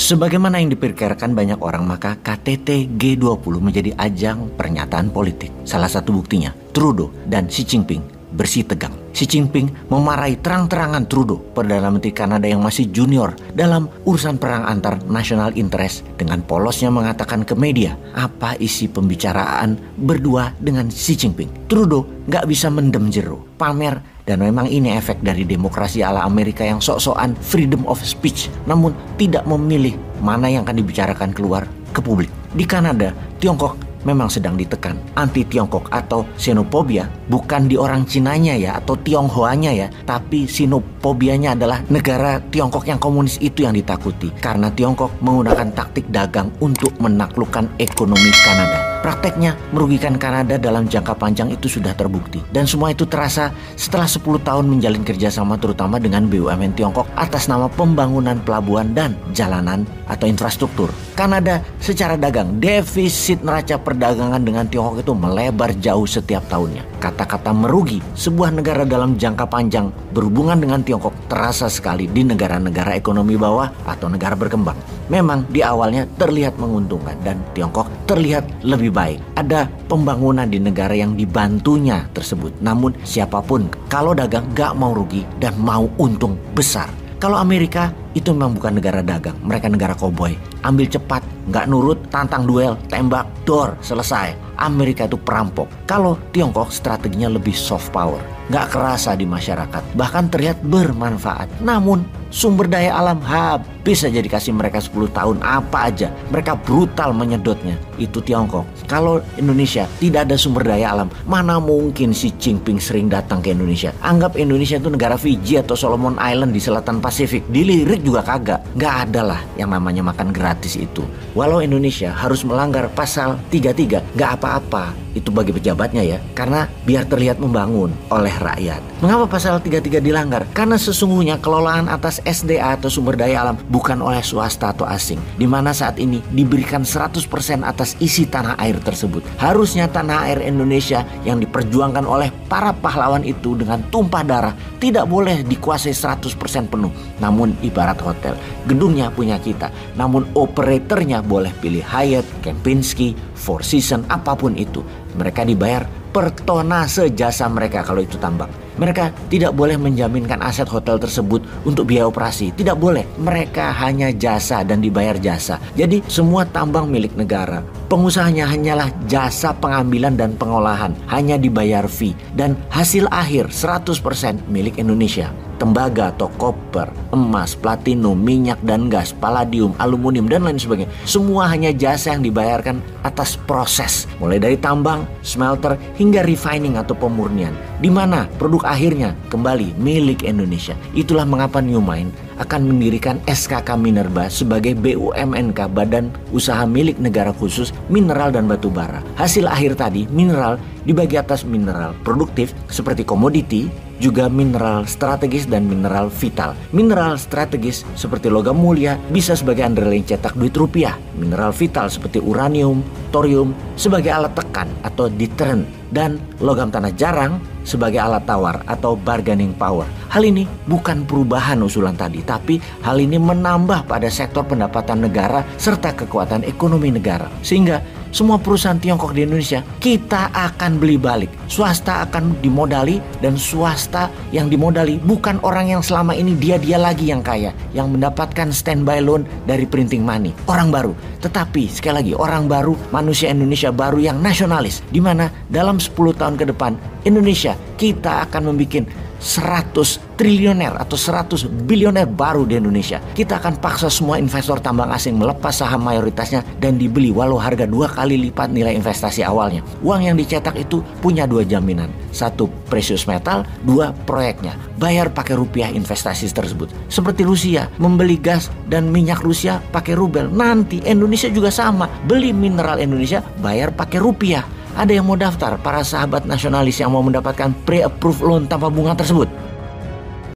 Sebagaimana yang diperkirakan banyak orang, maka KTT G20 menjadi ajang pernyataan politik. Salah satu buktinya, Trudeau dan Xi Jinping bersih tegang. Xi Jinping memarahi terang-terangan Trudeau, Perdana Menteri Kanada yang masih junior dalam urusan perang antar national interest, dengan polosnya mengatakan ke media apa isi pembicaraan berdua dengan Xi Jinping. Trudeau gak bisa mendem jero, pamer, dan memang ini efek dari demokrasi ala Amerika yang sok-sokan freedom of speech, namun tidak memilih mana yang akan dibicarakan keluar ke publik. Di Kanada, Tiongkok memang sedang ditekan. Anti-Tiongkok atau xenophobia bukan di orang Cinanya ya, atau Tionghoanya ya, tapi xenofobianya adalah negara Tiongkok yang komunis itu yang ditakuti. Karena Tiongkok menggunakan taktik dagang untuk menaklukkan ekonomi Kanada. Prakteknya merugikan Kanada dalam jangka panjang itu sudah terbukti. Dan semua itu terasa setelah 10 tahun menjalin kerjasama terutama dengan BUMN Tiongkok atas nama pembangunan pelabuhan dan jalanan atau infrastruktur. Kanada secara dagang, defisit neraca perdagangan dengan Tiongkok itu melebar jauh setiap tahunnya. Kata-kata merugi sebuah negara dalam jangka panjang berhubungan dengan Tiongkok terasa sekali di negara-negara ekonomi bawah atau negara berkembang. Memang di awalnya terlihat menguntungkan dan Tiongkok terlihat lebih baik. Ada pembangunan di negara yang dibantunya tersebut. Namun siapapun kalau dagang gak mau rugi dan mau untung besar. Kalau Amerika itu memang bukan negara dagang, mereka negara koboi. Ambil cepat, gak nurut, tantang duel, tembak, dor, selesai. Amerika itu perampok. Kalau Tiongkok strateginya lebih soft power, gak kerasa di masyarakat, bahkan terlihat bermanfaat. Namun sumber daya alam habis aja dikasih mereka 10 tahun apa aja. Mereka brutal menyedotnya. Itu Tiongkok. Kalau Indonesia tidak ada sumber daya alam, mana mungkin Xi Jinping sering datang ke Indonesia. Anggap Indonesia itu negara Fiji atau Solomon Island di selatan Pasifik. Dilirik juga kagak. Gak ada lah yang namanya makan gratis itu. Walau Indonesia harus melanggar pasal 33, gak apa-apa. Itu bagi pejabatnya ya. Karena biar terlihat membangun oleh rakyat. Mengapa pasal 33 dilanggar? Karena sesungguhnya kelolaan atas SDA atau sumber daya alam bukan oleh swasta atau asing, di mana saat ini diberikan 100% atas isi tanah air tersebut. Harusnya tanah air Indonesia yang diperjuangkan oleh para pahlawan itu dengan tumpah darah tidak boleh dikuasai 100% penuh. Namun ibarat hotel, gedungnya punya kita, namun operatornya boleh pilih Hyatt, Kempinski, Four Seasons, apapun itu. Mereka dibayar per tonase jasa mereka kalau itu tambang. Mereka tidak boleh menjaminkan aset hotel tersebut untuk biaya operasi. Tidak boleh. Mereka hanya jasa dan dibayar jasa. Jadi semua tambang milik negara. Pengusahanya hanyalah jasa pengambilan dan pengolahan. Hanya dibayar fee. Dan hasil akhir 100% milik Indonesia. Tembaga atau koper, emas, platinum, minyak dan gas, palladium, aluminium dan lain sebagainya. Semua hanya jasa yang dibayarkan atas proses. Mulai dari tambang, smelter hingga refining atau pemurnian. Di mana produk akhirnya kembali milik Indonesia. Itulah mengapa Newmine akan mendirikan SKK Minerba sebagai BUMNK, Badan Usaha Milik Negara Khusus Mineral dan Batu Bara. Hasil akhir tadi, mineral dibagi atas mineral produktif seperti komoditi, juga mineral strategis dan mineral vital. Mineral strategis seperti logam mulia bisa sebagai underlying cetak duit rupiah. Mineral vital seperti uranium, thorium sebagai alat tekan atau deterrent. Dan logam tanah jarang sebagai alat tawar atau bargaining power. Hal ini bukan perubahan usulan tadi, tapi hal ini menambah pada sektor pendapatan negara serta kekuatan ekonomi negara. Sehingga semua perusahaan Tiongkok di Indonesia kita akan beli balik. Swasta akan dimodali dan swasta yang dimodali bukan orang yang selama ini dia lagi yang kaya, yang mendapatkan standby loan dari printing money. Orang baru. Tetapi sekali lagi orang baru, manusia Indonesia baru yang nasionalis. Di mana dalam 10 tahun ke depan Indonesia kita akan membuat 100 triliuner atau 100 bilioner baru di Indonesia. Kita akan paksa semua investor tambang asing melepas saham mayoritasnya dan dibeli walau harga 2 kali lipat nilai investasi awalnya. Uang yang dicetak itu punya 2 jaminan. 1 precious metal, 2 proyeknya. Bayar pakai rupiah investasi tersebut. Seperti Rusia membeli gas dan minyak Rusia pakai rubel. Nanti Indonesia juga sama. Beli mineral Indonesia bayar pakai rupiah. Ada yang mau daftar para sahabat nasionalis yang mau mendapatkan pre-approved loan tanpa bunga tersebut?